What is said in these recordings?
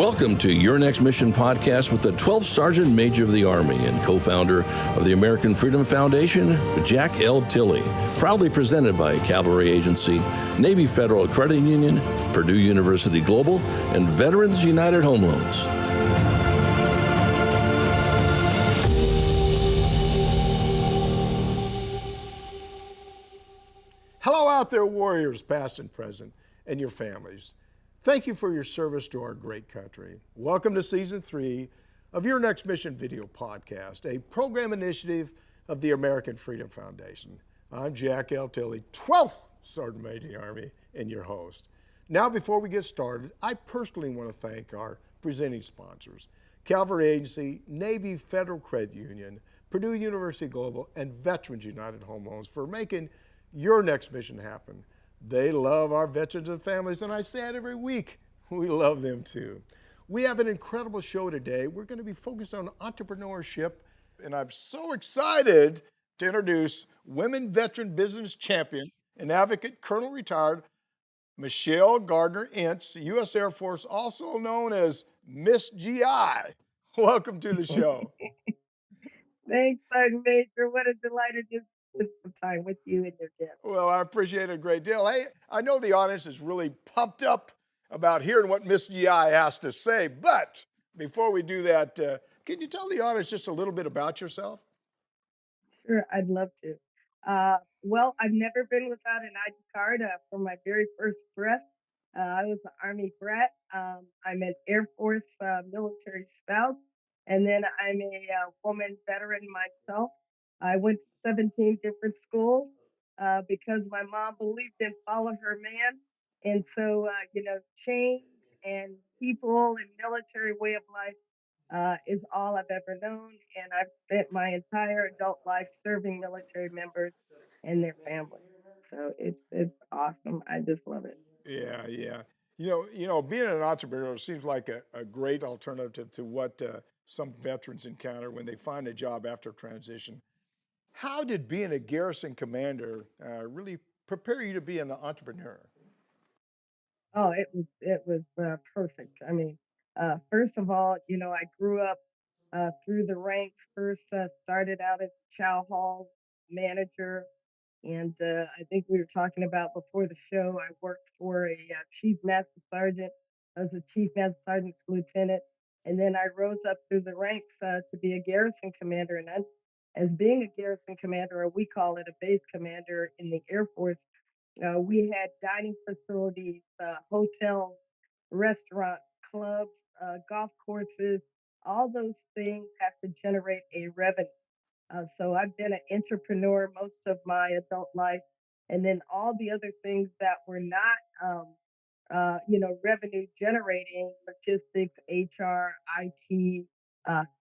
Welcome to Your Next Mission podcast with the 12th Sergeant Major of the Army and co-founder of the American Freedom Foundation, Jack L. Tilley. Proudly presented by Cavalry Agency, Navy Federal Credit Union, Purdue University Global, and Veterans United Home Loans. Hello out there, warriors, past and present, and your families. Thank you for your service to our great country. Welcome to Season 3 of Your Next Mission video podcast, a program initiative of the American Freedom Foundation. I'm Jack L. Tilley, 12th Sergeant Major of the Army, and your host. Now, before we get started, I personally want to thank our presenting sponsors, Cavalry Agency, Navy Federal Credit Union, Purdue University Global, and Veterans United Home Loans for making Your Next Mission happen. They love our veterans and families, and I say it every week. We love them too. We have an incredible show today. We're going to be focused on entrepreneurship, and I'm so excited to introduce Women Veteran Business Champion and Advocate Colonel Retired Michelle Gardner-Ince, U.S. Air Force, also known as Miss GI. Welcome to the show. Thanks, Sergeant Major. What a delight to just spend some time with you and your guests. Well, I appreciate it a great deal. Hey, I know the audience is really pumped up about hearing what Miss GI has to say, but before we do that, can you tell the audience just a little bit about yourself? Sure, I'd love to. Well, I've never been without an ID card from my very first breath. I was an Army brat. I'm an Air Force military spouse, and then I'm a woman veteran myself. I went to 17 different schools because my mom believed in follow her man. And so, change and people and military way of life is all I've ever known. And I've spent my entire adult life serving military members and their families. So it's awesome. I just love it. Yeah. Being an entrepreneur seems like a great alternative to what some veterans encounter when they find a job after transition. How did being a Garrison Commander really prepare you to be an entrepreneur? Oh, it was perfect. I mean, first of all, I grew up through the ranks. First, started out as chow hall manager, and I think we were talking about before the show. I worked for a chief master sergeant. I was a chief master sergeant lieutenant, and then I rose up through the ranks to be a garrison commander. And as being a garrison commander, or we call it a base commander in the Air Force, we had dining facilities, hotels, restaurants, clubs, golf courses. All those things have to generate a revenue. So I've been an entrepreneur most of my adult life, and then all the other things that were not, revenue generating, logistics, HR, IT,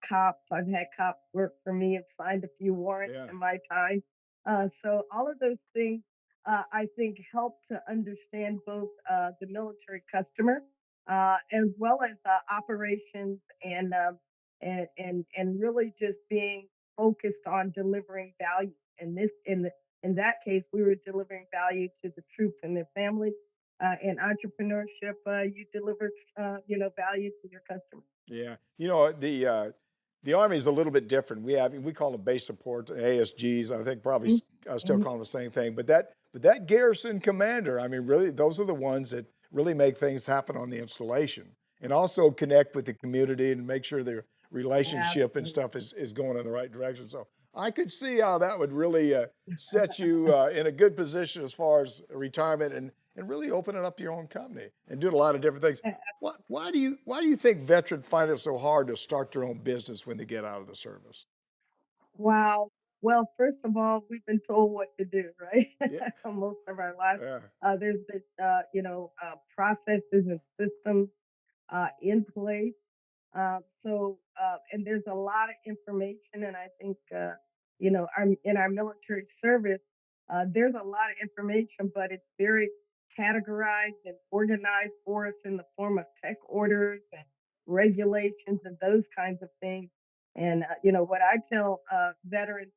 cops. I've had cops work for me and signed a few warrants Yeah. in my time. So all of those things, I think, help to understand both the military customer as well as operations and really just being focused on delivering value. And in that case, we were delivering value to the troops and their families. In entrepreneurship, you deliver value to your customers. Yeah, the Army is a little bit different. We call them base support ASGs. I think probably I still Mhm. call them the same thing. But that Garrison Commander, I mean, really, those are the ones that really make things happen on the installation, and also connect with the community and make sure their relationship and Absolutely. stuff is going in the right direction. So I could see how that would really set you in a good position as far as retirement and really opening up your own company and doing a lot of different things. Why do you think veterans find it so hard to start their own business when they get out of the service? Wow. Well, first of all, we've been told what to do, right? Yeah, Most of our lives. yeah, There's been, processes and systems in place. And there's a lot of information, and I think, in our military service, there's a lot of information, but it's very categorized and organized for us in the form of tech orders and regulations and those kinds of things. And, what I tell veterans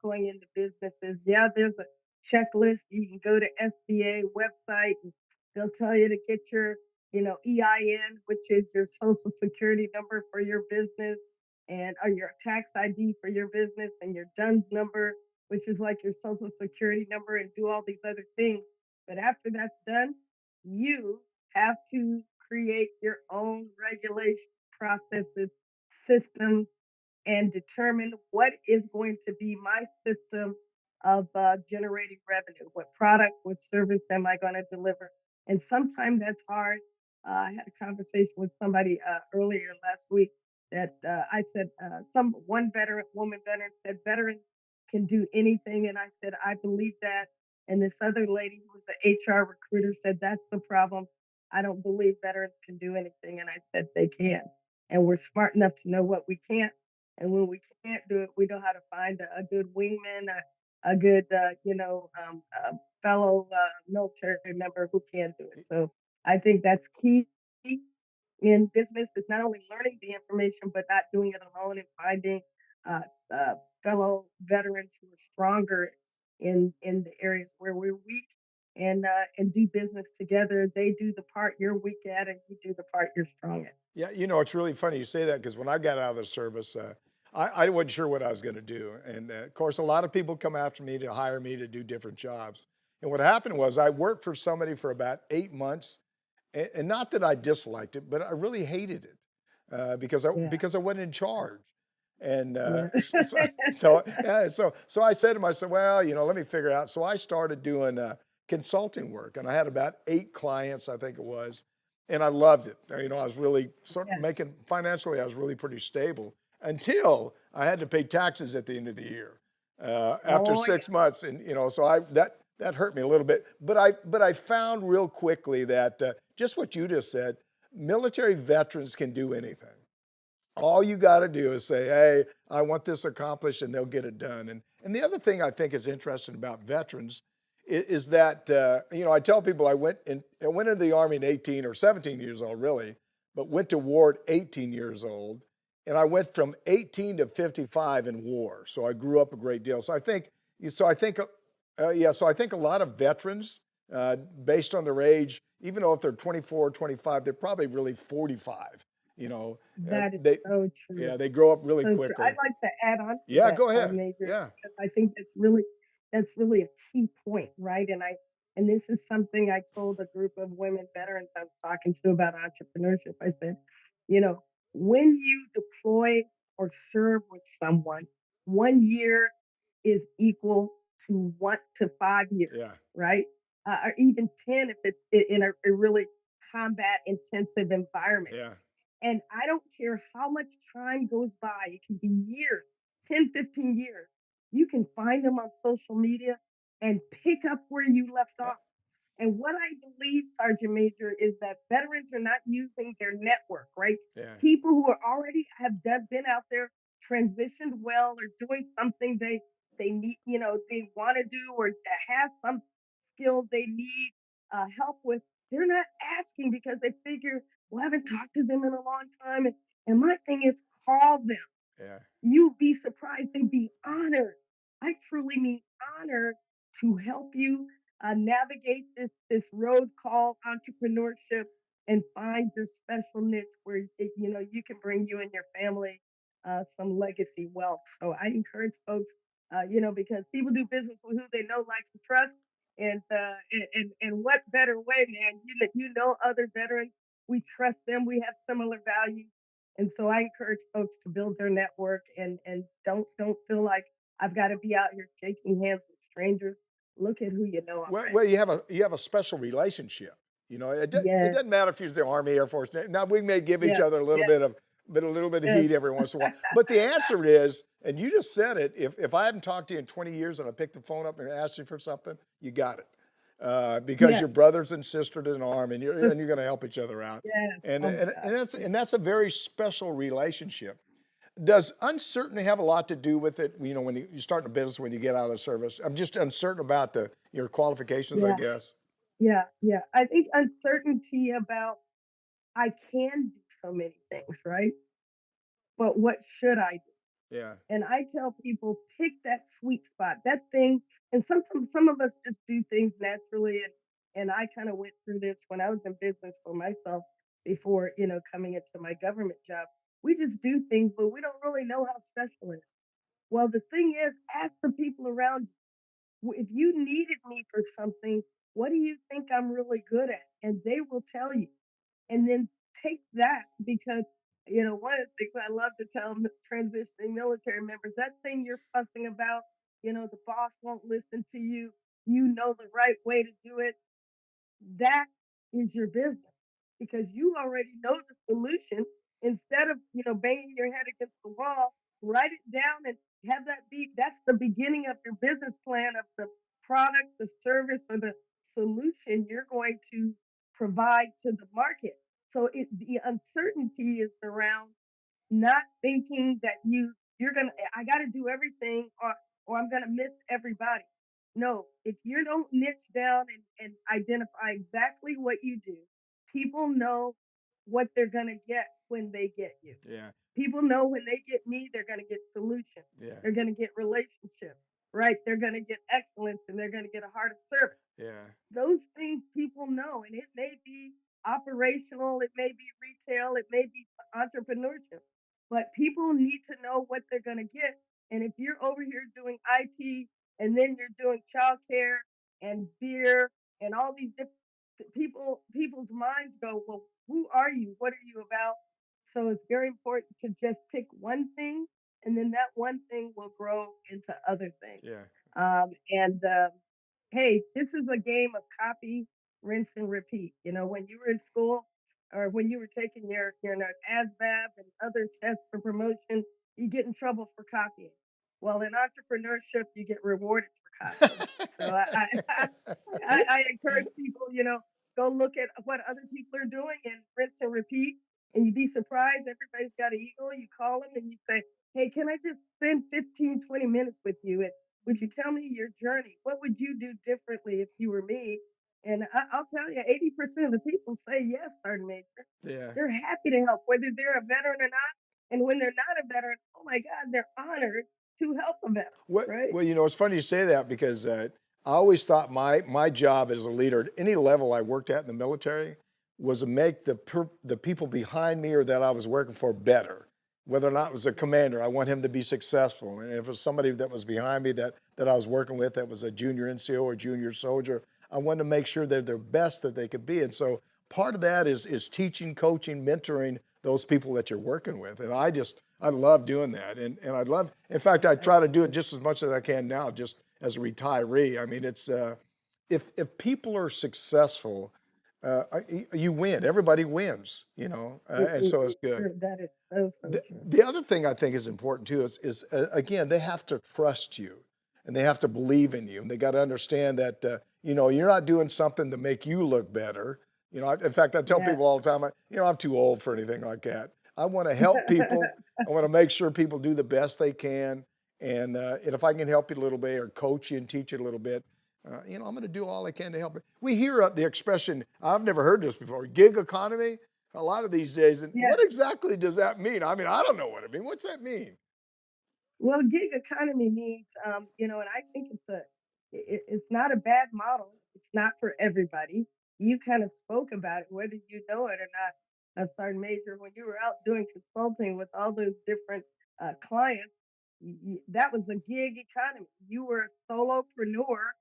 going into business is, yeah, there's a checklist. You can go to SBA website and they'll tell you to get your, EIN, which is your social security number for your business, and or your tax ID for your business, and your DUNS number, which is like your social security number, and do all these other things. But after that's done, you have to create your own regulation processes, systems, and determine what is going to be my system of generating revenue. What product, what service am I going to deliver? And sometimes that's hard. I had a conversation with somebody earlier last week that I said, some one veteran, woman veteran said, veterans can do anything. And I said, I believe that. And this other lady who was the HR recruiter said, that's the problem. I don't believe veterans can do anything. And I said, they can. And we're smart enough to know what we can't, and when we can't do it, we know how to find a good wingman, a good, fellow military member who can do it. So I think that's key in business is not only learning the information, but not doing it alone and finding uh, fellow veterans who are stronger in the areas where we're weak and do business together. They do the part you're weak at, and you do the part you're strong at. Yeah, it's really funny you say that because when I got out of the service, I wasn't sure what I was going to do. And of course, a lot of people come after me to hire me to do different jobs. And what happened was I worked for somebody for about 8 months, and not that I disliked it, but I really hated it Yeah, because I wasn't in charge. And yeah, so I said to myself, well, let me figure it out. So I started doing consulting work, and I had about 8 clients, I think it was, and I loved it. I was really sort of yeah. making financially, I was really pretty stable until I had to pay taxes at the end of the year after Oh, 6 months, and so that hurt me a little bit. But I found real quickly that just what you just said, military veterans can do anything. All you got to do is say, "Hey, I want this accomplished," and they'll get it done. And the other thing I think is interesting about veterans is that I tell people I went into the Army at 18 or 17 years old, really, but went to war at 18 years old, and I went from 18 to 55 in war. So I grew up a great deal. So I think a lot of veterans, based on their age, even though if they're 24, 25, they're probably really 45. You know, that is they so true. yeah, they grow up really So true. I'd quickly. like to add on to Yeah, that, go ahead. Major, Yeah. because I think that's really a key point, right? And this is something I told a group of women veterans I was talking to about entrepreneurship. I said, you know, when you deploy or serve with someone, 1 year is equal to 1 to 5 years, Yeah. right? Or even 10 if it's in a really combat intensive environment. Yeah. And I don't care how much time goes by, it can be years, 10, 15 years. You can find them on social media and pick up where you left Eh, off. And what I believe, Sergeant Major, is that veterans are not using their network, right? Yeah. People who are already have been out there, transitioned well, or doing something they need, they want to do, or have some skills they need help with. They're not asking because they figure, well, I haven't talked to them in a long time. And my thing is, call them. Yeah. You'd be surprised and be honored. I truly mean honored to help you navigate this road called entrepreneurship and find your special niche where you can bring you and your family some legacy wealth. So I encourage folks, because people do business with who they know, like, and trust, and what better way, man? You know other veterans, we trust them, we have similar values, and so I encourage folks to build their network and don't feel like I've got to be out here shaking hands with strangers. Look at who you know Well, already. you have a special relationship. It Yes, doesn't matter if you're the Army, Air Force. Now we may give each yes, other yes, a little bit of yes. heat every once in a while. But the answer is, and you just said it, if I haven't talked to you in 20 years and I picked the phone up and asked you for something, you got it. Because Yes. you're brothers and sisters in the Army, and you're going to help each other out. Yes. And Oh my and gosh. and that's Yes. and that's a very special relationship. Does uncertainty have a lot to do with it? When you start a business, when you get out of the service, I'm just uncertain about your qualifications, I Yeah. guess. Yeah. Yeah. I think uncertainty about I can do so many things, right? But what should I do? Yeah, And I tell people, pick that sweet spot, that thing. And some of us just do things naturally, and I kind of went through this when I was in business for myself before, coming into my government job. We just do things, but we don't really know how special it is. Well, the thing is, ask the people around you. If you needed me for something, what do you think I'm really good at? And they will tell you. And then take that because, one of the things I love to tell transitioning military members, that thing you're fussing about, the boss won't listen to you. You know the right way to do it. That is your business because you already know the solution. Instead of, banging your head against the wall, write it down and have that be that's the beginning of your business plan of the product, the service, or the solution you're going to provide to the market. So the uncertainty is around not thinking that you're gonna I gotta do everything or I'm gonna miss everybody. No, if you don't niche down and identify exactly what you do, people know what they're gonna get when they get you. Yeah. People know when they get me, they're gonna get solutions. Yeah. They're gonna get relationships, right? They're gonna get excellence and they're gonna get a heart of service. Yeah. Those things people know, and it may be operational, it may be retail, it may be entrepreneurship, but people need to know what they're going to get. And if you're over here doing IT and then you're doing childcare and beer and all these different people's minds go, well, who are you? What are you about? So it's very important to just pick one thing, and then that one thing will grow into other things. Yeah. And hey, this is a game of copy, rinse, and repeat. When you were in school or when you were taking your ASVAB and other tests for promotion, you get in trouble for copying. Well, in entrepreneurship, you get rewarded for copying. So I encourage people, go look at what other people are doing and rinse and repeat. And you'd be surprised. Everybody's got an ego. You call them and you say, hey, can I just spend 15, 20 minutes with you? And would you tell me your journey? What would you do differently if you were me? And I'll tell you, 80% of the people say yes, Sergeant Major. Yeah. They're happy to help, whether they're a veteran or not. And when they're not a veteran, oh my God, they're honored to help a veteran, What, right? well, it's funny you say that because I always thought my job as a leader at any level I worked at in the military was to make the people behind me or that I was working for better. Whether or not it was a commander, I want him to be successful. And if it was somebody that was behind me that I was working with that was a junior NCO or junior soldier, I wanted to make sure they're their best that they could be. And so part of that is teaching, coaching, mentoring those people that you're working with. And I love doing that. And I love, in fact, I try to do it just as much as I can now, just as a retiree. I mean, it's, if people are successful, you win. Everybody wins, and so it's good. That is so The, true. the other thing I think is important too is again, they have to trust you and they have to believe in you. And they got to understand that, you're not doing something to make you look better. In fact, I tell Yes. people all the time, I'm too old for anything like that. I want to help people. I want to make sure people do the best they can. And if I can help you a little bit or coach you and teach you a little bit, I'm going to do all I can to help you. We hear the expression, I've never heard this before, gig economy a lot of these days. And Yes. what exactly does that mean? I mean, I don't know what it means. What's that mean? Well, gig economy means, and I think it's not a bad model. It's not for everybody. You kind of spoke about it, whether you know it or not, Sergeant Major, when you were out doing consulting with all those different clients, that was a gig economy. You were a solopreneur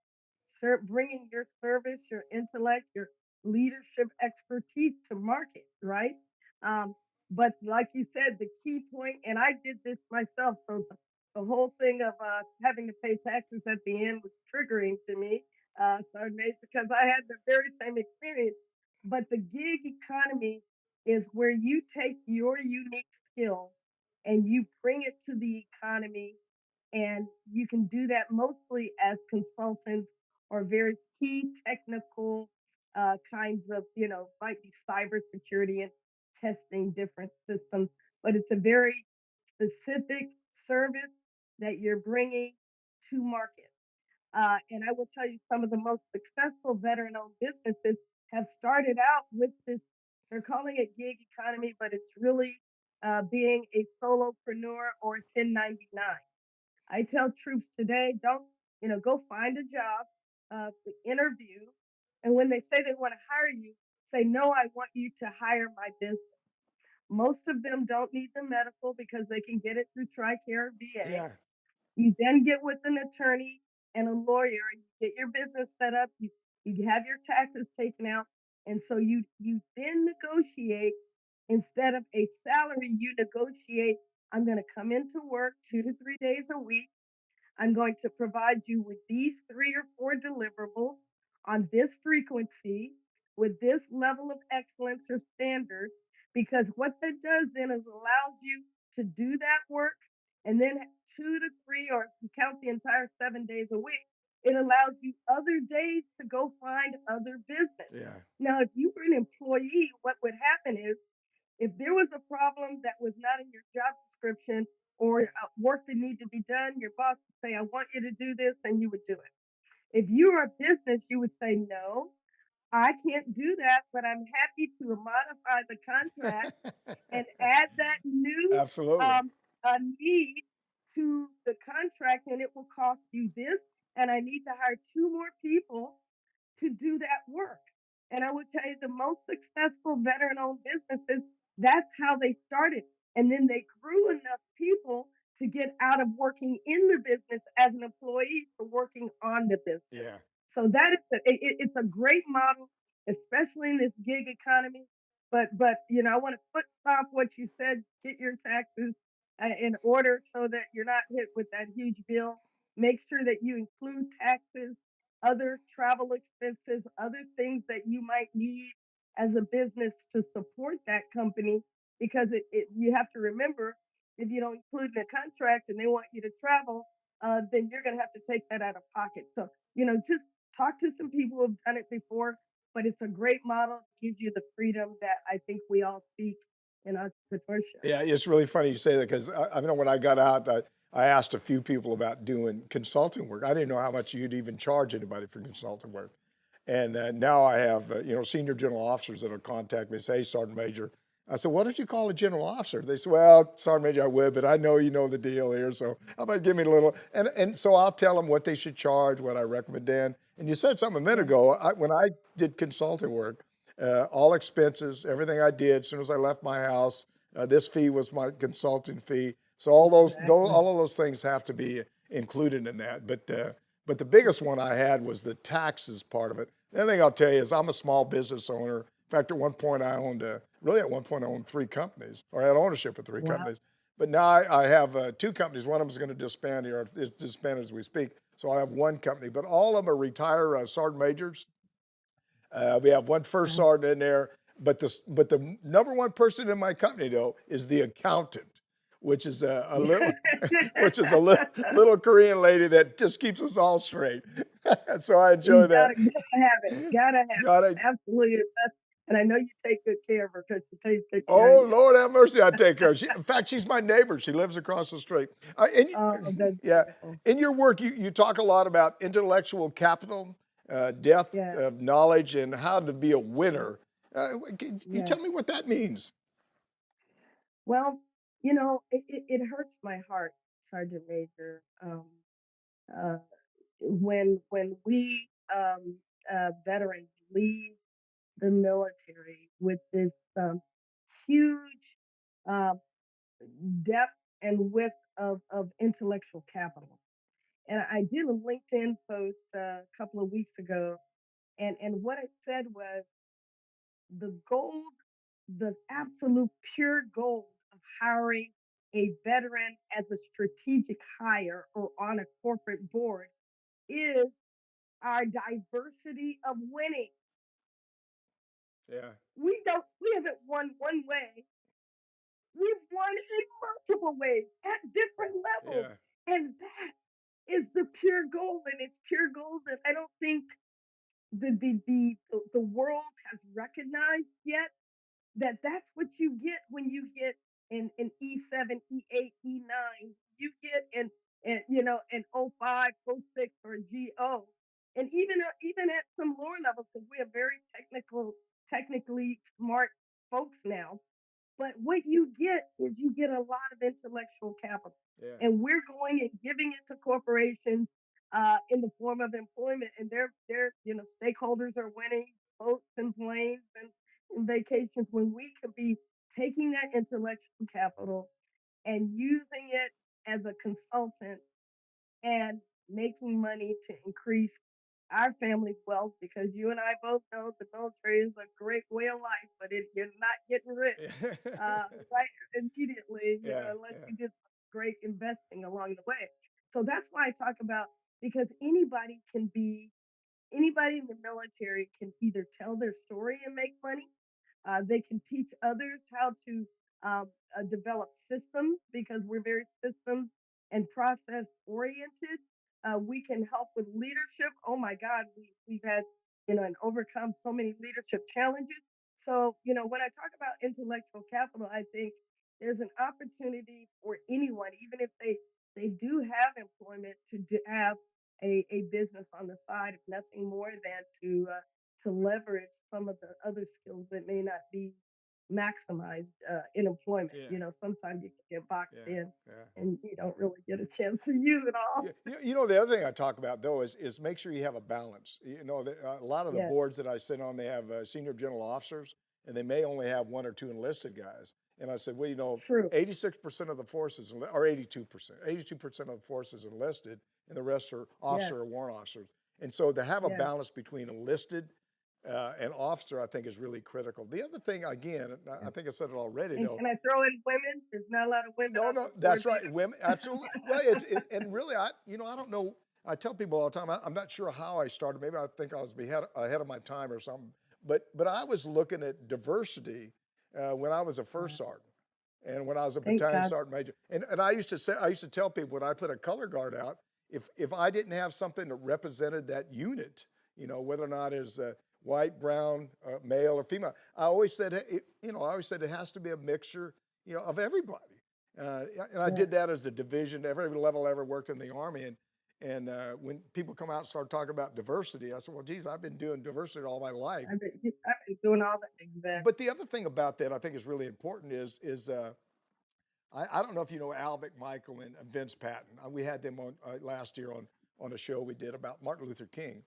bringing your service, your intellect, your leadership expertise to market, right? Um, but like you said, the key point, and I did this myself, so the whole thing of having to pay taxes at the end was triggering to me, Sergeant Major, because I had the very same experience. But the gig economy is where you take your unique skill and you bring it to the economy, and you can do that mostly as consultants or very key technical kinds of, might be cybersecurity and testing different systems, but it's a very specific service that you're bringing to market. And I will tell you, some of the most successful veteran owned businesses have started out with this. They're calling it gig economy, but it's really being a solopreneur or 1099. I tell troops today, don't, go find a job, interview, And when they say they want to hire you, say, no, I want you to hire my business. Most of them don't need the medical because they can get it through TRICARE VA. Yeah. You then get with an attorney and a lawyer and you get your business set up. You have your taxes taken out. And so you then negotiate instead of a salary, you negotiate, I'm going to come into work 2 to 3 days a week. I'm going to provide you with these 3 or 4 deliverables on this frequency with this level of excellence or standard. Because what that does then is allows you to do that work and then 2 to 3, or if you count the entire 7 days a week, it allows you other days to go find other business. Yeah. Now, if you were an employee, what would happen is if there was a problem that was not in your job description or work that needed to be done, your boss would say, I want you to do this, and you would do it. If you were a business, you would say, no, I can't do that, but I'm happy to modify the contract and add that new Absolutely. um, need to the contract, and it will cost you this. And I need to hire 2 more people to do that work. And I would tell you the most successful veteran owned businesses, that's how they started. And then they grew enough people to get out of working in the business as an employee to working on the business. Yeah. So that is it's a great model, especially in this gig economy. But I want to foot off what you said. Get your taxes in order so that you're not hit with that huge bill. Make sure that you include taxes, other travel expenses, other things that you might need as a business to support that company. Because you have to remember, if you don't include in the contract and they want you to travel, then you're going to have to take that out of pocket. So, just talk to some people who have done it before, but it's a great model. It gives you the freedom that I think we all seek in entrepreneurship. Yeah, it's really funny you say that because I know when I got out, I asked a few people about doing consulting work. I didn't know how much you'd even charge anybody for consulting work. And now I have, senior general officers that'll contact me and say, hey, Sergeant Major. I said, what did you call a general officer? They said, well, Sergeant Major, I would, but I know you know the deal here. So how about give me a little, and so I'll tell them what they should charge, what I recommend. And you said something a minute Yeah. ago, when I did consulting work, all expenses, everything I did, as soon as I left my house, this fee was my consulting fee. So Exactly. all of those things have to be included in that. But the biggest one I had was the taxes part of it. The other thing I'll tell you is I'm a small business owner. In fact, at one point I owned 3 companies, or I had ownership of 3 Wow. companies. But now I have 2 companies. One of them is going to disband here. It's disbanded as we speak. So I have 1 company, but all of them are retired sergeant majors. We have 1 first Uh, sergeant in there, but the number 1 person in my company though is the accountant, which is a little which is a little Korean lady that just keeps us all straight. So I you enjoy that. gotta have it. Gotta have Got it. it. Absolutely. And I know you take good care of her because she takes good care of Oh you. Lord have mercy, I take her. In fact, she's my neighbor. She lives across the street. Oh, that's Yeah, beautiful. in your work, you talk a lot about intellectual capital, depth Yeah. of knowledge, and how to be a winner. Can you Yeah. tell me what that means? Well, it hurts my heart, Sergeant Major, uh, when we veterans leave the military with this huge uh, depth and width of intellectual capital. And I did a LinkedIn post a couple of weeks ago, and what it said was the gold, the absolute pure gold of hiring a veteran as a strategic hire or on a corporate board is our diversity of winning. Yeah, We haven't won one way. We've won in multiple ways at different levels. yeah, And that is the pure gold. And it's pure gold that I don't think the world has recognized yet. That's what you get when you get in E7, E8, E9. You get in 05, 06, or GO. And even at some lower levels, because we have very technically smart folks now. But what you get is you get a lot of intellectual capital. yeah, And we're going and giving it to corporations. in the form of employment, and their stakeholders are winning boats and planes and vacations when we could be taking that intellectual capital and using it as a consultant and making money to increase our family's wealth because you and I both know the military is a great way of life, but you're not getting rich right immediately, Yeah, unless yeah, you did some great investing along the way. So that's why I talk about because anybody in the military can either tell their story and make money. They can teach others how to develop systems because we're very systems and process oriented. We can help with leadership. Oh my God, we've had, and overcome so many leadership challenges. So, when I talk about intellectual capital, I think there's an opportunity for anyone, even if they do have employment, to have a business on the side, if nothing more than to leverage some of the other skills that may not be maximized in employment. yeah, Sometimes you can get boxed yeah, in yeah. and you don't really get a chance to use it all. Yeah, the other thing I talk about though is make sure you have a balance. A lot of the Yeah, boards that I sit on, they have senior general officers, and they may only have one or two enlisted guys. And I said, well, true. 86% of the forces, or 82% of the forces enlisted, and the rest are Yes, officer or warrant officers. And so to have a yes. balance between enlisted and officer, I think is really critical. The other thing, again, and I Yes. think I said it already And though, can I throw in women? There's not a lot of women no, on no, those that's boards right. either. Women, absolutely. Well, and really, I don't know. I tell people all the time, I'm not sure how I started. Maybe I think I was ahead of my time or something. But I was looking at diversity when I was a first Wow. sergeant and when I was a Thank battalion God. sergeant major. And I used to tell people when I put a color guard out, if I didn't have something that represented that unit, whether or not it's white, brown, male, or female, I always said, it has to be a mixture, of everybody. And I Yeah. did that as a division, every level I ever worked in the Army. And when people come out and start talking about diversity, I said, well, geez, I've been doing diversity all my life. I've been doing all that But exactly. the other thing about that I think is really important is I don't know if you know Al McMichael and Vince Patton. We had them on last year on a show we did about Martin Luther King.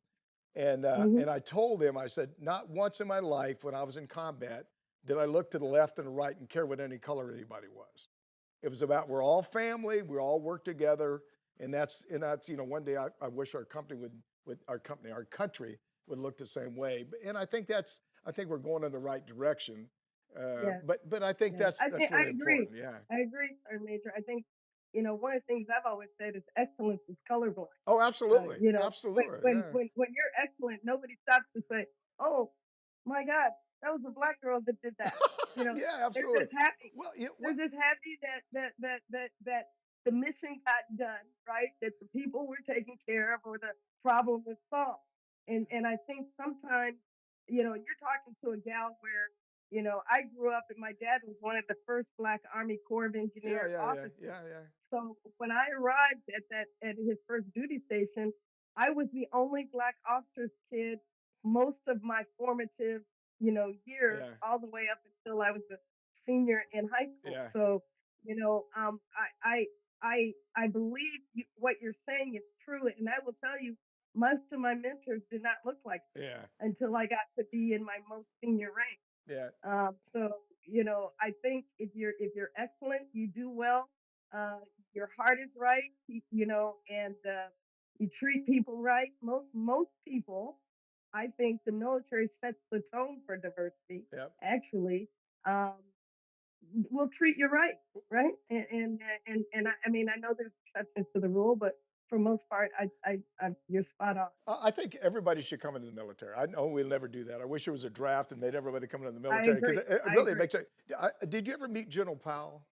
And Hmm. I told them, I said, not once in my life when I was in combat did I look to the left and the right and care what any color anybody was. It was about we're all family, we all work together, and that's one day I wish our company our country would look the same way. And I think we're going in the right direction. Yes. But I think Yes, I that's think I really agree. important. Yeah. I agree, Sir Major. I think, one of the things I've always said is excellence is colorblind. Oh, Uh, absolutely, you know, when absolutely. when Yeah, when when you're excellent, nobody stops to say, "Oh my God, that was a black girl that did that." You know, yeah, they're absolutely. just happy. Well, They're just happy that the mission got done, right? That the people were taken care of or the problem was solved. And I think sometimes, you're talking to a gal where, I grew up and my dad was one of the first Black Army Corps of yeah, Engineer yeah, yeah, officers. yeah, yeah, So when I arrived at his first duty station, I was the only Black officer's kid most of my formative, years, yeah, all the way up until I was a senior in high school. yeah, So, I believe what you're saying is true, and I will tell you, most of my mentors did not look like me yeah, until I got to be in my most senior rank. yeah. So I think if you're excellent, you do well. Uh, your heart is right, and you treat people right. Most people, I think, the military sets the tone for diversity. Yep. Actually, um, will treat you right, right? I mean, I know there's exceptions to the rule, but for most part, you're spot on. I think everybody should come into the military. I know we'll never do that. I wish it was a draft and made everybody come into the I military because agree. it I really agree. makes it. Did you ever meet General Powell?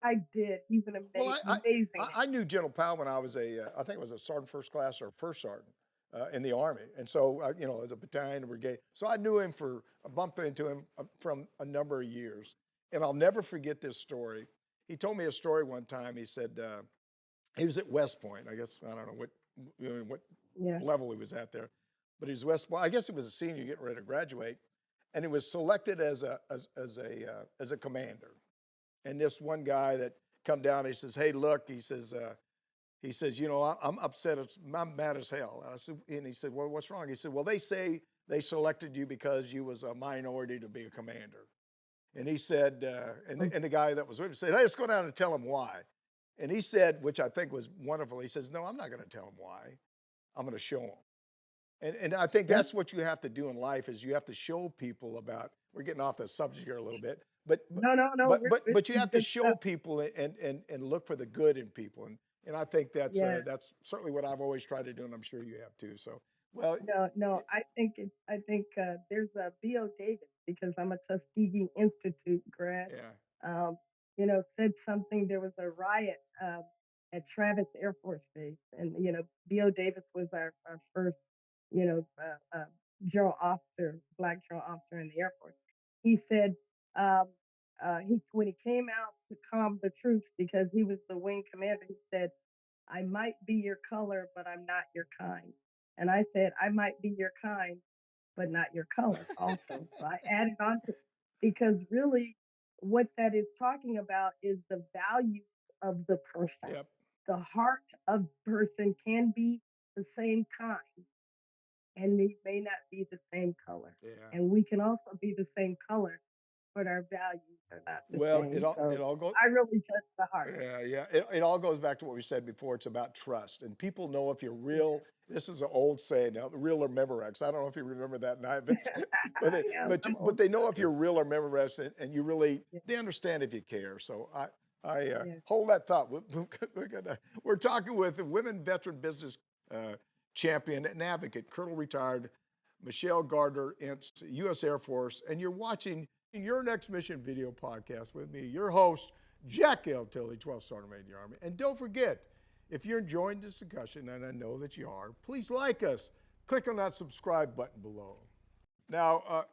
I did. He's an Well, amazing I knew General Powell when I was I think it was a sergeant first class or first sergeant in the Army. And so, as a battalion, a brigade. So I knew him I bumped into him from a number of years. And I'll never forget this story. He told me a story one time. He said he was at West Point. I guess, I don't know what man. Yeah. level he was at there. But he's West Point. I guess he was a senior getting ready to graduate. And he was selected as a commander. And this one guy that come down, he says, hey, look, he says, He says, I'm upset. I'm mad as hell. And I said, and he said, well, what's wrong? He said, well, they say they selected you because you was a minority to be a commander. And he said, Mm. and the guy that was with him said, hey, let's go down and tell him why. And he said, which I think was wonderful. He says, no, I'm not going to tell him why. I'm going to show him. And I think Yeah. that's what you have to do in life is you have to show people about. We're getting off the subject here a little bit, but but No, no, no. but but, This but you is have to good show stuff. people and look for the good in people. And I think Yeah. that's certainly what I've always tried to do, and I'm sure you have too. So, well, No, no. y- I think there's a B.O. Davis because I'm a Tuskegee Institute grad. yeah, Um, said something. There was a riot at Travis Air Force Base, and B.O. Davis was our first, general officer, black general officer in the Air Force. He said um, when he came out to calm the troops because he was the wing commander. He said, "I might be your color, but I'm not your kind." And I said, "I might be your kind, but not your color also." So I added on to because really what that is talking about is the value of the person. yep, The heart of the person can be the same kind and they may not be the same color. yeah. And we can also be the same color, but our values are not the Well, same. it So all goes. I really judge the heart. Yeah, yeah. It all goes back to what we said before. It's about trust, and people know if you're Yeah. real. This is an old saying, now, real or Memorex. I don't know if you remember that night, but Yeah, I'm but old they know school. if you're real or Memorex, and you really Yeah, they understand if you care. So I yeah. hold that thought. We're talking with the women veteran business uh, champion and advocate, Colonel retired Michelle Gardner-Ince, U.S. Air Force, and you're watching your next mission video podcast with me, your host. Jack L. Tilley, 12th Sergeant Major Army. And don't forget, if you're enjoying this discussion, and I know that you are, please like us. Click on that subscribe button below. Now,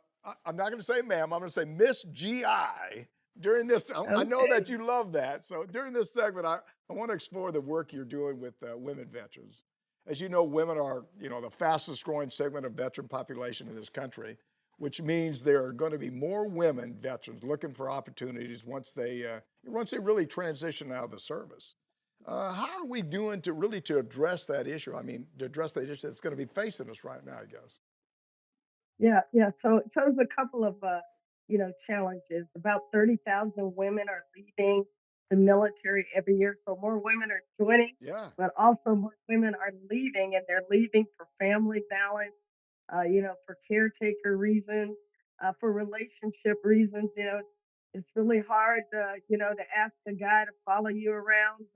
I'm not going to say ma'am, I'm going to say Miss GI. During this, I know that Okay. you love that. So during this segment, I want to explore the work you're doing with women veterans. As you know, women are, the fastest growing segment of veteran population in this country, which means there are going to be more women veterans looking for opportunities once they really transition out of the service. How are we doing to address that issue? I mean, to address that issue that's going to be facing us right now, I guess. Yeah, yeah. So there's a couple of challenges. About 30,000 women are leaving the military every year. So more women are joining, Yeah, but also more women are leaving, and they're leaving for family balance, for caretaker reasons, for relationship reasons. It's really hard, to ask a guy to follow you around.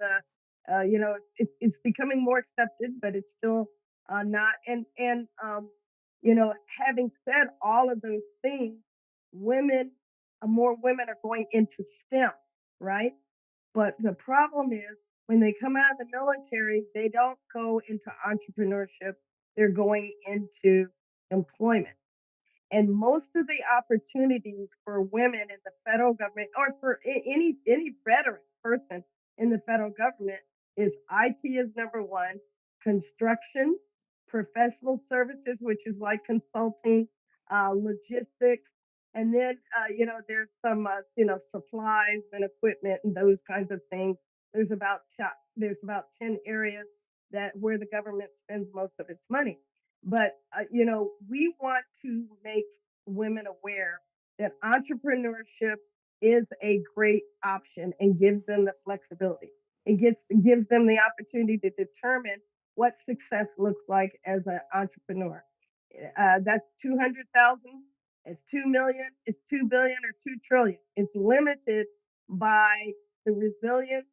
It's becoming more accepted, but it's still not. Having said all of those things, women, more women are going into STEM, right? But the problem is when they come out of the military, they don't go into entrepreneurship. They're going into employment. And most of the opportunities for women in the federal government or for any veteran person in the federal government is IT is number one, construction, professional services, which is like consulting, logistics, and then there's some supplies and equipment and those kinds of things. There's about 10 areas that where the government spends most of its money. But we want to make women aware that entrepreneurship is a great option and gives them the flexibility. It gives them the opportunity to determine what success looks like as an entrepreneur. That's 200,000. It's 2 million. It's 2 billion or 2 trillion. It's limited by the resilience,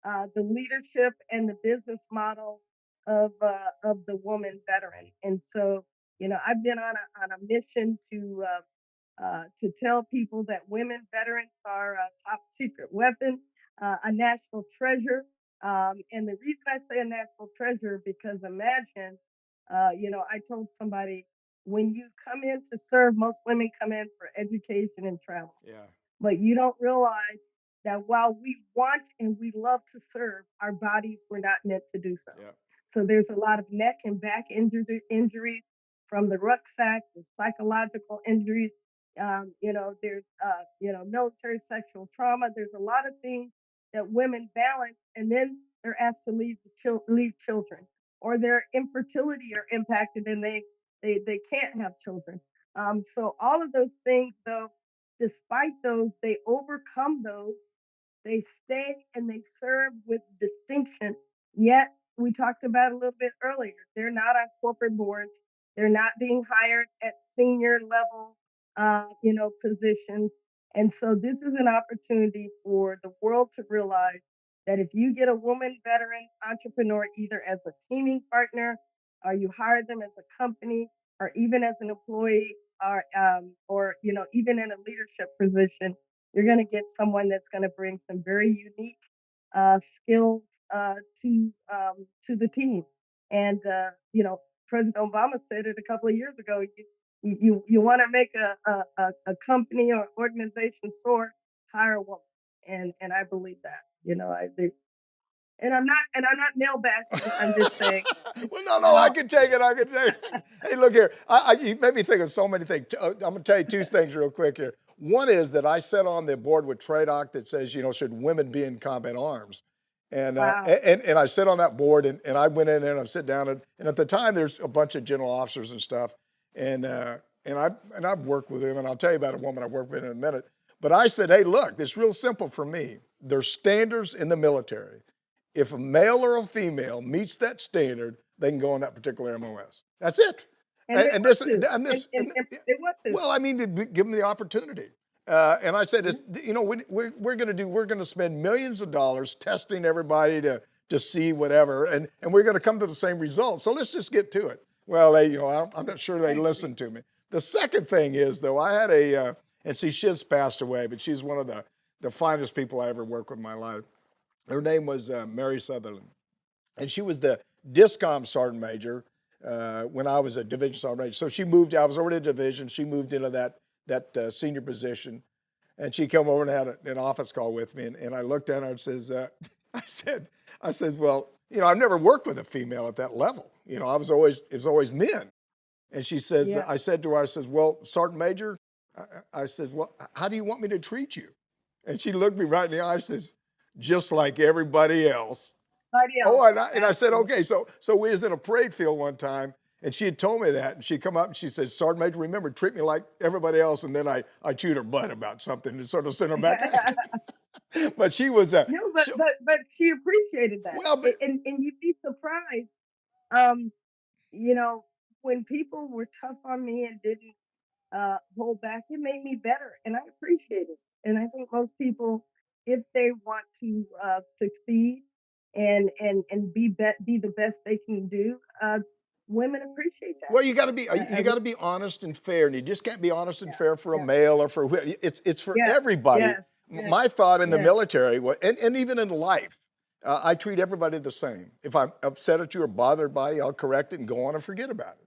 the leadership, and the business model of the woman veteran. And so, I've been on a mission to tell people that women veterans are a top secret weapon, a national treasure. And the reason I say a national treasure because imagine, I told somebody when you come in to serve, most women come in for education and travel. yeah, But you don't realize that while we want and we love to serve, our bodies were not meant to do so. yeah. So there's a lot of neck and back injuries from the rucksack, the psychological injuries. There's military sexual trauma. There's a lot of things that women balance, and then they're asked to leave children, or their infertility are impacted and they can't have children. So all of those things, though, despite those, they overcome those, they stay and they serve with distinction. Yet, we talked about a little bit earlier, they're not on corporate boards. They're not being hired at senior level, positions. And so, this is an opportunity for the world to realize that if you get a woman veteran entrepreneur, either as a teaming partner, or you hire them as a company, or even as an employee, or even in a leadership position, you're going to get someone that's going to bring some very unique skills to the team. And President Obama said it a couple of years ago. You want to make a company or organization soar, hire a woman, and I believe that. I do. And I'm not male bashing. I'm just saying. Well, no, You no, I know, can take it. I can take it. Hey, look here. You made me think of so many things. I'm going to tell you two things real quick here. One is that I sat on the board with TRADOC that says, should women be in combat arms? And wow. and I sit on that board, and I went in there and I sit down, and at the time there's a bunch of general officers and stuff, and I've worked with them, and I'll tell you about a woman I worked with in a minute. But I said, hey, look, it's real simple for me. There's standards in the military. If a male or a female meets that standard, they can go on that particular MOS. That's it. And they And want this, to. and this, And they want to. well, I mean, give them the opportunity. And I said, we're going to spend millions of dollars testing everybody to see whatever, and we're going to come to the same result. So let's just get to it. Well, I'm not sure they listened to me. The second thing is, though, I had and see, she's passed away, but she's one of the finest people I ever worked with in my life. Her name was Mary Sutherland, and she was the DISCOM sergeant major when I was a division sergeant major. So she moved. I was already a division. She moved into that senior position, and she came over and had an office call with me. And I looked at her and says, I said, well, I've never worked with a female at that level. It was always men. And she says, Yeah. I said to her, I says, well, Sergeant Major, I said, well, how do you want me to treat you? And she looked me right in the eye and says, just like everybody else. Oh, and I said, okay. So we was in a parade field one time, and she had told me that, and she come up and she said, Sergeant Major, remember, treat me like everybody else. And then I chewed her butt about something and sort of sent her back. But she was No, but she appreciated that. well, but And you'd be surprised. Um, you know, when people were tough on me and didn't hold back, it made me better, and I appreciate it. And I think most people, if they want to succeed and be the best they can do, women appreciate well, that. you got to be I you got to be honest and fair, and you just can't be honest and Yeah, fair for a yeah, male or for it's for yeah, everybody. yes, yes, My thought in the yes, military, and even in life, I treat everybody the same. If I'm upset at you or bothered by you, I'll correct it and go on and forget about it.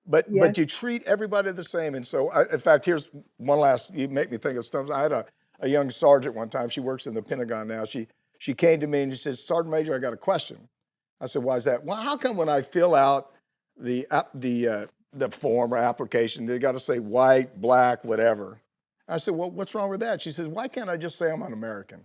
But yes. you treat everybody the same. And so, in fact, here's one last. You make me think of something. I had a young sergeant one time. She works in the Pentagon now. She came to me and she says, Sergeant Major, I got a question. I said, why is that? Well, how come when I fill out the form or application, they got to say white, black, whatever? I said, well, what's wrong with that? She says, why can't I just say I'm an American?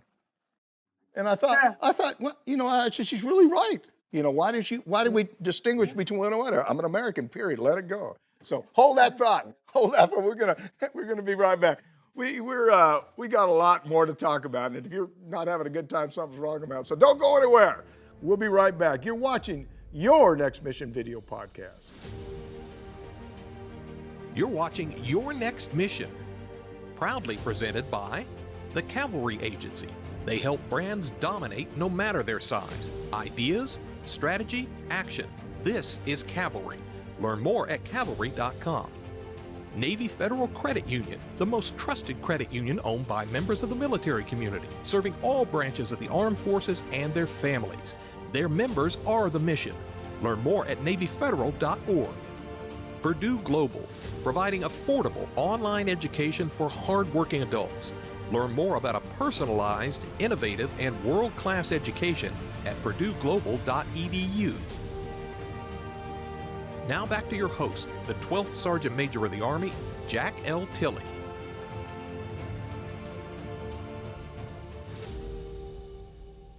And I thought, Huh. well, I said, she's really right. Why do we distinguish between one and other? I'm an American, period. Let it go. So hold that thought. Hold that thought. We're gonna be right back. We got a lot more to talk about. And if you're not having a good time, something's wrong about it. So don't go anywhere. We'll be right back. You're watching your Next Mission video podcast. You're watching Your Next Mission, proudly presented by the Cavalry Agency. They help brands dominate no matter their size. Ideas, strategy, action. This is Cavalry. Learn more at cavalry.com. Navy Federal Credit Union, the most trusted credit union owned by members of the military community, serving all branches of the armed forces and their families. Their members are the mission. Learn more at NavyFederal.org. Purdue Global, providing affordable online education for hardworking adults. Learn more about a personalized, innovative, and world-class education at PurdueGlobal.edu. Now back to your host, the 12th Sergeant Major of the Army, Jack L. Tilley.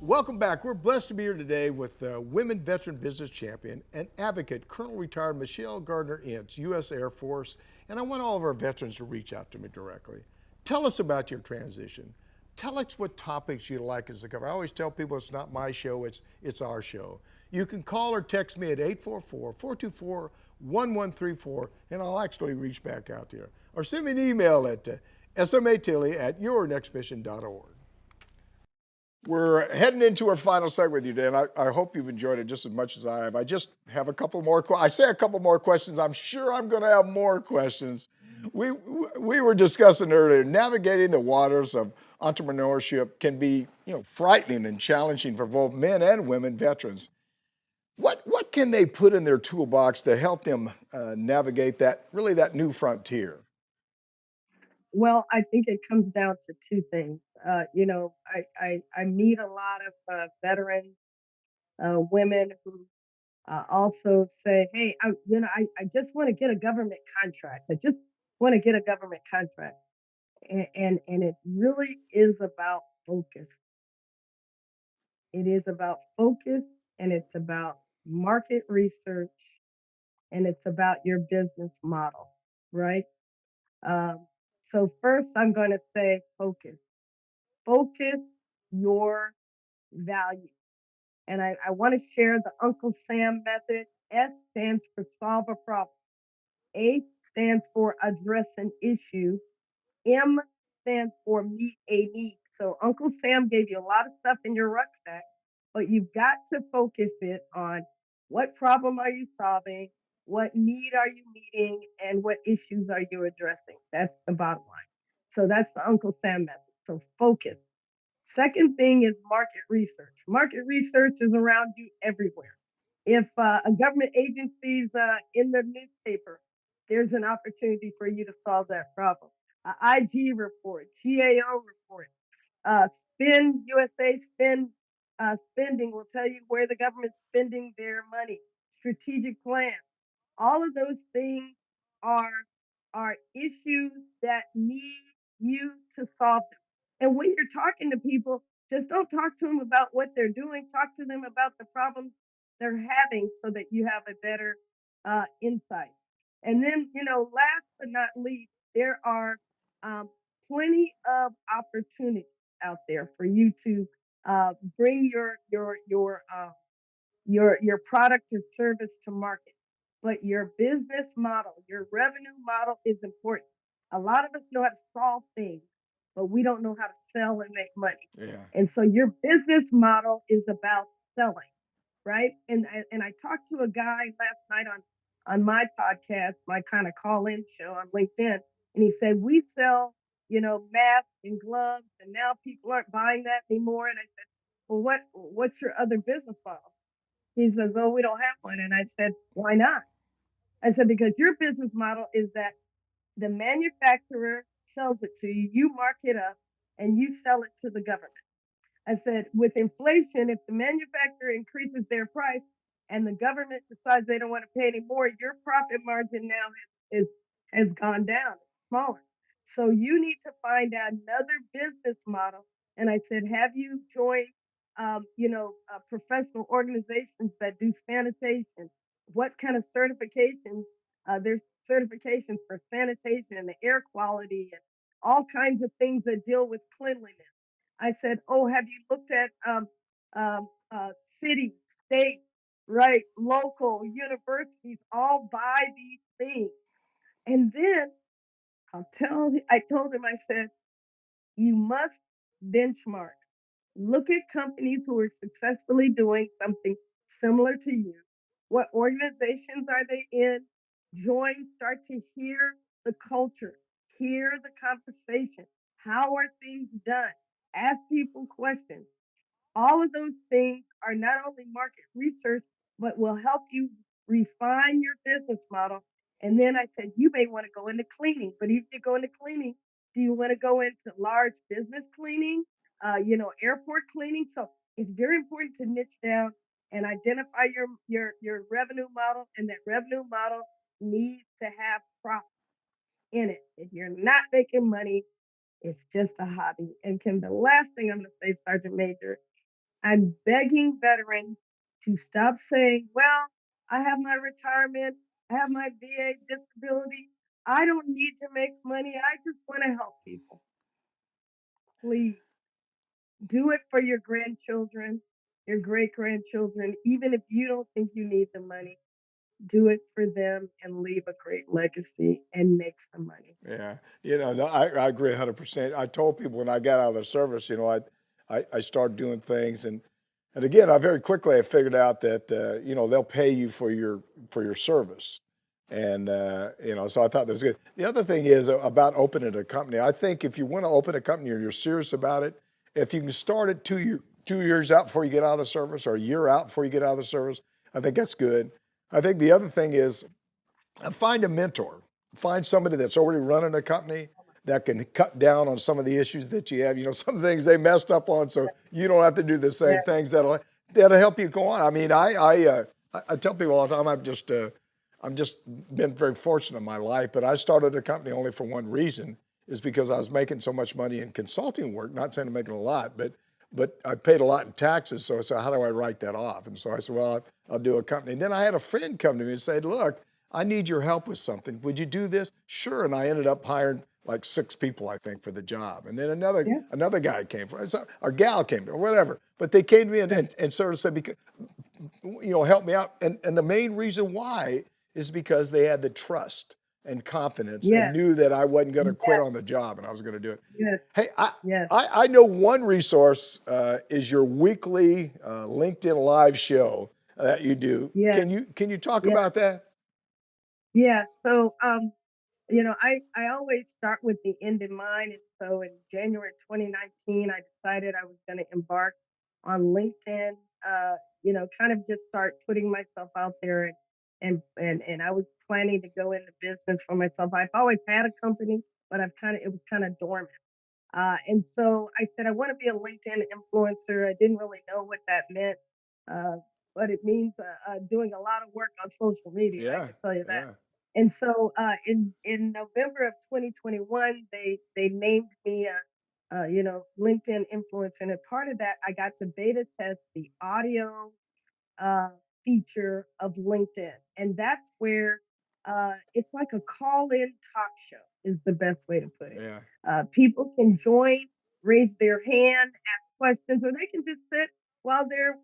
Welcome back. We're blessed to be here today with women veteran business champion and advocate, Colonel Retired Michelle Gardner-Ince, U.S. Air Force. And I want all of our veterans to reach out to me directly. Tell us about your transition. Tell us what topics you'd like us to cover. I always tell people it's not my show, it's our show. You can call or text me at 844-424-1134, and I'll actually reach back out to you. Or send me an email at smatilley@yournextmission.org. We're heading into our final segment with you today, and I hope you've enjoyed it just as much as I have. I just have a couple more. I say a couple more questions. I'm sure I'm going to have more questions. We were discussing earlier, navigating the waters of entrepreneurship can be, frightening and challenging for both men and women veterans. What can they put in their toolbox to help them navigate that new frontier? Well, I think it comes down to two things. I meet a lot of veteran women who also say, "Hey, I just want to get a government contract. I just want to get a government contract," and it really is about focus. It is about focus, and it's about market research, and it's about your business model, right? Um, so first, I'm going to say focus. Focus your value. And I want to share the Uncle Sam method. S stands for solve a problem. A stands for address an issue. M stands for meet a need. So Uncle Sam gave you a lot of stuff in your rucksack, but you've got to focus it on what problem are you solving, what need are you meeting, and what issues are you addressing. That's the bottom line. So that's the Uncle Sam method. So focus. Second thing is market research. Market research is around you everywhere. If a government agency is in the newspaper, there's an opportunity for you to solve that problem. IG report, GAO report, Spend USA spending will tell you where the government's spending their money. Strategic plan. All of those things are issues that need you to solve them. And when you're talking to people, just don't talk to them about what they're doing. Talk to them about the problems they're having so that you have a better insight. And then, last but not least, there are um, plenty of opportunities out there for you to bring your product or service to market. But your business model, your revenue model is important. A lot of us know how to solve things, but we don't know how to sell and make money. Yeah. And so your business model is about selling, right? And I talked to a guy last night on my podcast, my kind of call-in show on LinkedIn, and he said we sell, masks and gloves, and now people aren't buying that anymore. And I said, well, what's your other business model? He says, "Oh, we don't have one." And I said, "Why not?" I said, "Because your business model is that the manufacturer sells it to you, you mark it up, and you sell it to the government." I said, with inflation, if the manufacturer increases their price and the government decides they don't want to pay anymore, your profit margin now has gone down, it's smaller. So you need to find out another business model. And I said, have you joined, professional organizations that do sanitation? What kind of certifications? There's certifications for sanitation and the air quality and all kinds of things that deal with cleanliness. I said, "Oh, have you looked at um, uh, city, state, right, local universities all buy these things?" And then I told him, I said, "You must benchmark. Look at companies who are successfully doing something similar to you. What organizations are they in? Join, start to hear the culture, hear the conversation. How are things done? Ask people questions. All of those things are not only market research, but will help you refine your business model." And then I said, you may want to go into cleaning, but if you go into cleaning, do you want to go into large business cleaning, airport cleaning? So it's very important to niche down and identify your revenue model, and that revenue model needs to have profit in it. If you're not making money, it's just a hobby. And Kim, the last thing I'm going to say, Sergeant Major, I'm begging veterans to stop saying, well, I have my retirement, I have my VA disability. I don't need to make money. I just want to help people. Please do it for your grandchildren, your great grandchildren, even if you don't think you need the money. Do it for them and leave a great legacy and make some money. Yeah, no, I agree 100%. I told people when I got out of the service, I started doing things, and again, I figured out that they'll pay you for your service, and so I thought that was good. The other thing is about opening a company. I think if you want to open a company or you're serious about it, if you can start it 2 years out before you get out of the service, or a year out before you get out of the service, I think that's good. I think the other thing is find a mentor. Find somebody that's already running a company that can cut down on some of the issues that you have. Some things they messed up on, so you don't have to do the Yeah, same things. That'll help you go on. I mean, I tell people all the time, I'm just been very fortunate in my life, but I started a company only for one reason, is because I was making so much money in consulting work. Not saying I'm making a lot, but I paid a lot in taxes. So I said, how do I write that off? And so I said, well, I'll do a company. And then I had a friend come to me and say, look, I need your help with something. Would you do this? Sure. And I ended up hiring like 6 people, I think, for the job. And then yeah, another guy came for it, or gal came, or whatever. But they came to me yeah, and sort of said, because, help me out. And the main reason why is because they had the trust and confidence and yes, knew that I wasn't going to quit yes, on the job and I was going to do it. yes, Hey, yes, I know one resource is your weekly LinkedIn live show that you do. yes, Can you talk yes, about that? yes. So, I always start with the end in mind. And so in January 2019, I decided I was going to embark on LinkedIn, kind of just start putting myself out there. And I was planning to go into business for myself. I've always had a company, but it was kind of dormant. And so I said, I want to be a LinkedIn influencer. I didn't really know what that meant, uh, but it means doing a lot of work on social media. I Yeah, can tell you that. yeah, And so in November of 2021, they named me a LinkedIn influencer, and as part of that, I got to beta test the audio uh, feature of LinkedIn. And that's where it's like a call in talk show, is the best way to put it. yeah. People can join, raise their hand, ask questions, or they can just sit while they're,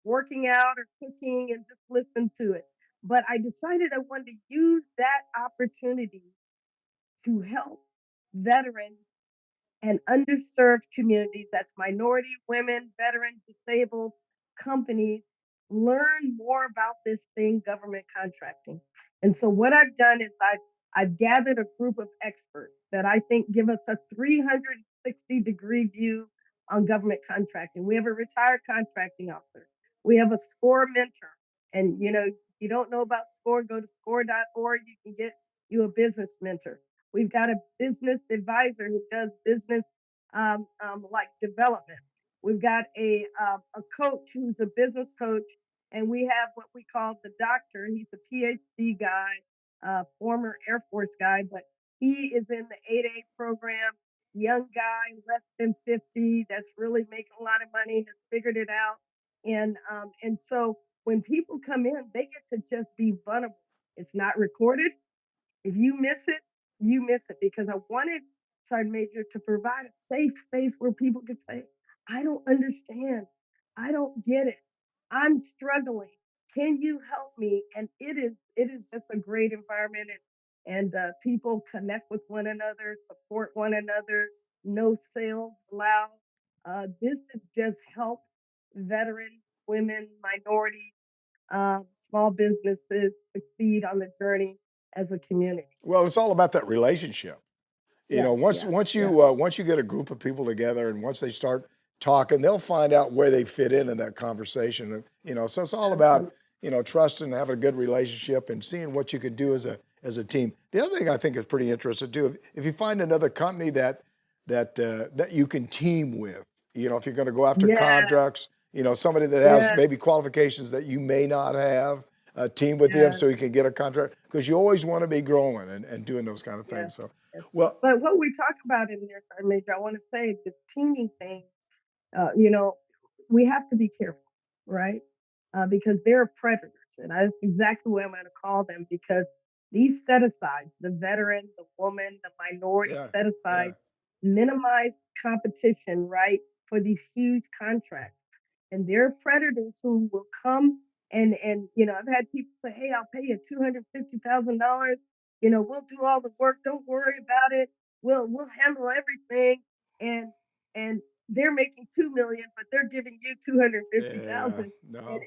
working out or cooking and just listen to it. But I decided I wanted to use that opportunity to help veterans and underserved communities, that's minority, women, veterans, disabled companies, learn more about this thing, government contracting. And so what I've done is I've gathered a group of experts that I think give us a 360-degree view on government contracting. We have a retired contracting officer. We have a SCORE mentor. And if you don't know about SCORE, go to score.org. You can get you a business mentor. We've got a business advisor who does business like development. We've got a coach who's a business coach, and we have what we call the doctor. He's a PhD guy, former Air Force guy, but he is in the 8A program. Young guy, less than 50, that's really making a lot of money, has figured it out. And so when people come in, they get to just be vulnerable. It's not recorded. If you miss it, you miss it, because I wanted Sergeant Major to provide a safe space where people could say, I don't understand. I don't get it. I'm struggling. Can you help me? And it is just a great environment, and people connect with one another, support one another, no sales allowed. This has just helped veterans, women, minorities, small businesses succeed on the journey as a community. Well, it's all about that relationship. Yeah, Once yeah, yeah, once you get a group of people together and once they start talking, they'll find out where they fit in that conversation. And so it's all about absolutely. trust and having a good relationship and seeing what you could do as a team. The other thing I think is pretty interesting too, if you find another company that you can team with, if you're going to go after Yeah, contracts, somebody that has yeah, maybe qualifications that you may not have. Team with them yeah, so you can get a contract, because you always want to be growing and doing those kind of yeah, things. So, yeah. well, But what we talk about in there, Sergeant Major, I want to say the teaming thing, uh, you know, we have to be careful, right? Because they're predators, and that's exactly what I'm going to call them. Because these set asides, the veteran, the woman, the minority Yeah, set yeah, asides, minimize competition, right, for these huge contracts. And there are predators who will come and I've had people say, "Hey, I'll pay you $250,000. We'll do all the work. Don't worry about it. We'll handle everything." And and they're making 2 million, but they're giving you yeah. 250,000.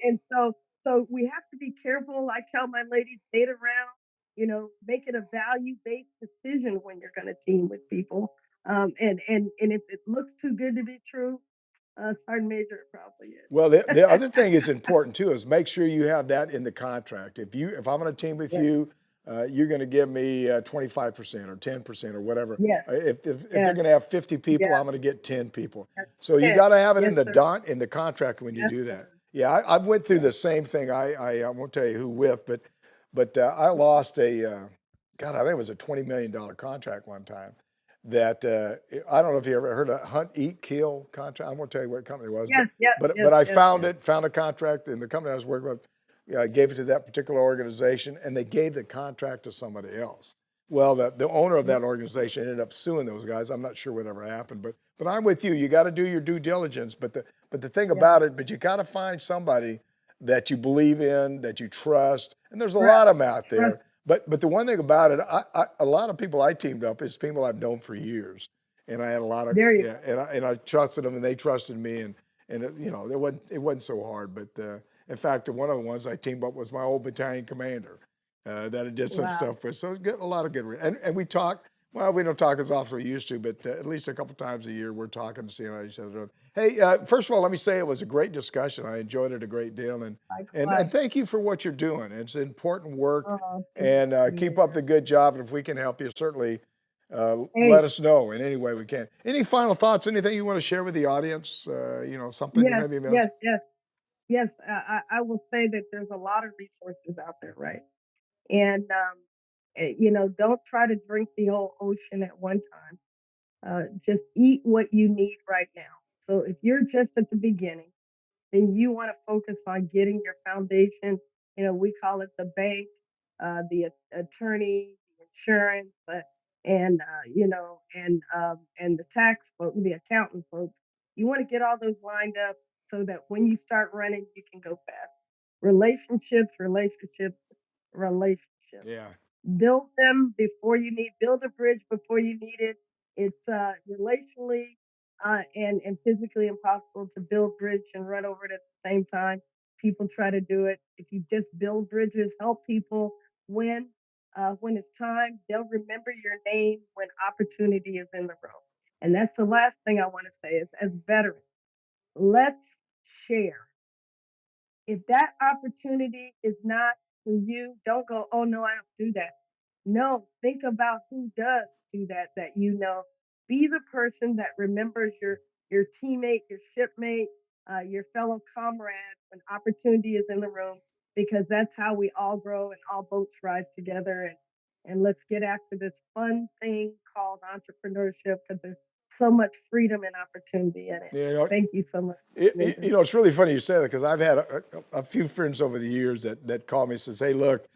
And No. so we have to be careful. I tell my ladies, date around. Make it a value based decision when you're going to team with people. And if it looks too good to be true, Sergeant Major, it probably Well, the is. other thing is important too is make sure you have that in the contract. If I'm going to team with Yes, you, you're going to give me 25% or 10% or whatever. yes, If they're yes, going to have 50 people, yes, I'm going to get 10 people. yes. So you 10. got to have it Yes, in the sir. contract when you Yes, do that. sir. Yeah, I went through Yes. the same thing. I won't tell you who with, but I lost God, I think it was a $20 million contract one time. That I don't know if you ever heard of Hunt, Eat, Kill contract. I won't tell you what company it was, Yes, yes, yes, but I yes, found yes. found a contract, and the company I was working with gave it to that particular organization, and they gave the contract to somebody else. Well, the owner of Mhm. that organization ended up suing those guys. I'm not sure whatever happened, but I'm with you. You got to do your due diligence. But the thing Yeah. about it, but you got to find somebody that you believe in, that you trust, and there's a Trust, lot of them out trust. there. But the one thing about it, a lot of people I teamed up is people I've known for years, and I had a lot of There you yeah, and I trusted them, and they trusted me, and it wasn't so hard. But in fact, one of the ones I teamed up was my old battalion commander that I did go. some Wow. stuff with. So it's good, a lot of good, and we talk. Well, we don't talk as often as we used to, but at least a couple times a year we're talking to see how each other doing. Hey, first of all, let me say it was a great discussion. I enjoyed it a great deal, and Likewise. thank you for what you're doing. It's important work, Oh, thank and keep up you. the good job. And if we can help you, certainly let Hey, us know in any way we can. Any final thoughts? Anything you want to share with the audience? Something you yes, maybe missed? yes, yes, yes. I will say that there's a lot of resources out there, right? And don't try to drink the whole ocean at one time. Just eat what you need right now. So if you're just at the beginning, then you want to focus on getting your foundation. We call it the bank, the attorney, the insurance, and the tax folks, the accountant folks. You want to get all those lined up so that when you start running, you can go fast. Relationships, relationships, relationships. Yeah. Build them before you need, build a bridge before you need it. It's relationally and physically impossible to build bridge and run over it at the same time. People try to do it. If you just build bridges, help people when when it's time, they'll remember your name when opportunity is in the room. And that's the last thing I want to say is as veterans, let's share. If that opportunity is not for you, don't go, oh no, I don't do that. No, think about who does do that. Be the person that remembers your teammate, your shipmate, your fellow comrade when opportunity is in the room, because that's how we all grow and all boats rise together. And let's get after this fun thing called entrepreneurship because there's so much freedom and opportunity in it. You know, Thank you so much, Major. it's really funny you say that because I've had a few friends over the years that call me and says, "Hey, look,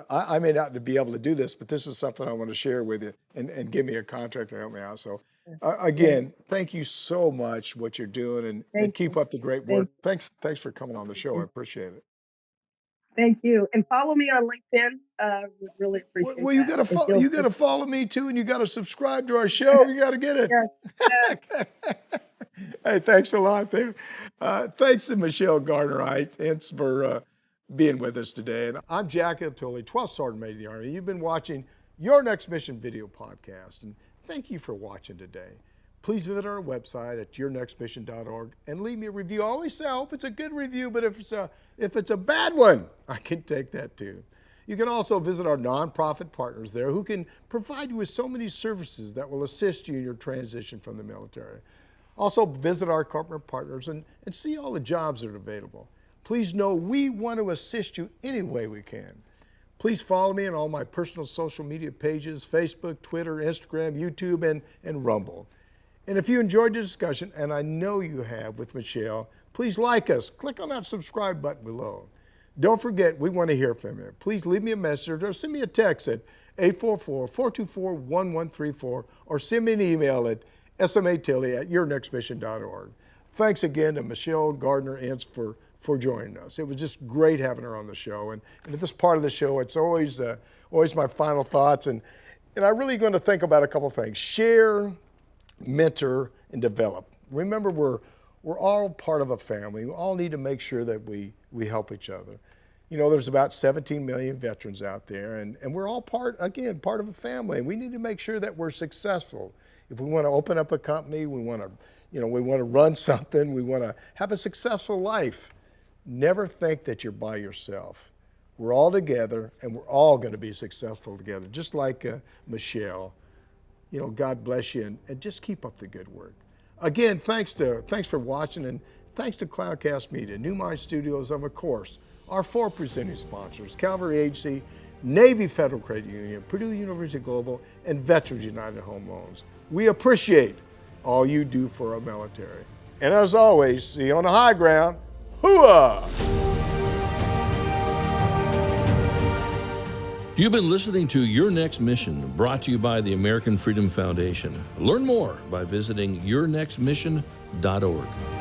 I may not be able to do this, but this is something I want to share with you, and give me a contract to help me out." So, Yes, again, thank you so much what you're doing, and thank keep you. up the great work. Thank Thanks for coming on the show. I you. appreciate it. Thank you. And follow me on LinkedIn. Would really appreciate Well, you that. gotta If follow. you'll You gotta follow me too, and you gotta subscribe to our show. You gotta get it. yes, yes. Hey, thanks a lot there. Thanks to Michelle Gardner-Ince for being with us today. And I'm Jack Tilley, 12th Sergeant Major of the Army. You've been watching Your Next Mission video podcast, and thank you for watching today. Please visit our website at yournextmission.org and leave me a review. I always say I hope it's a good review, but if it's a bad one, I can take that too. You can also visit our nonprofit partners there who can provide you with so many services that will assist you in your transition from the military. Also visit our corporate partners and see all the jobs that are available. Please know we want to assist you any way we can. Please follow me on all my personal social media pages, Facebook, Twitter, Instagram, YouTube, and Rumble. And if you enjoyed the discussion, and I know you have with Michelle, Please like us. Click on that subscribe button below. Don't forget, we want to hear from you. Please leave me a message or send me a text at 844-424-1134 or send me an email at smatilley@yournextmission.org. Thanks again to Michelle Gardner-Ince for joining us. It was just great having her on the show. And at this part of the show, it's always my final thoughts. And I'm really going to think about a couple things. Share, mentor, and develop. Remember, we're all part of a family. We all need to make sure that we help each other. You know, there's about 17 million veterans out there, and we're all part of a family. And we need to make sure that we're successful. If we want to open up a company, we want to run something, we want to have a successful life. Never think that you're by yourself. We're all together, and we're all going to be successful together, just like Michelle. You know, God bless you, and just keep up the good work. Again, thanks for watching, and thanks to Cloudcast Media, New Mind Studios, and of course, our 4 presenting sponsors, Cavalry Agency, Navy Federal Credit Union, Purdue University Global, and Veterans United Home Loans. We appreciate all you do for our military. And as always, see you on the high ground. Hooah! You've been listening to Your Next Mission, brought to you by the American Freedom Foundation. Learn more by visiting yournextmission.org.